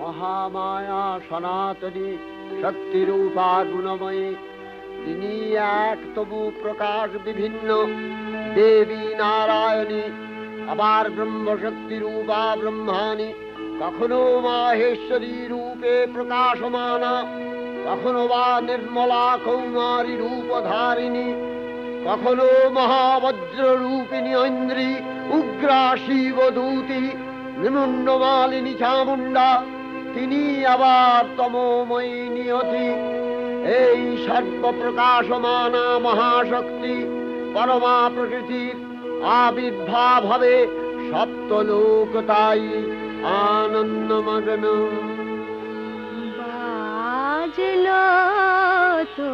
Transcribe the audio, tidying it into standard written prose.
মহামায়া সনাতনী শক্তিরূপা গুণময়ী, তিনি এক তবু প্রকাশ বিভিন্ন দেবী নারায়ণী, আবার ব্রহ্মশক্তি রূপা ব্রহ্মাণী, কখনো মাহেশ্বরী রূপে প্রকাশমানা, কখনো বা নির্মলা কৌমারী রূপধারিণী, কখনো মহাবজ্র রূপিণী ঐন্দ্রী, উগ্রা শিবদূতি, নিমুন্ডমালিনী চামুণ্ডা, তিনি আবার তমোময়ী নিয়তি। এই সর্বপ্রকাশমানা মহাশক্তি পরমা প্রকৃতির আবির্ভাব হবে সপ্তলোক তাই আনন্দমগ্ন। বাজলো তো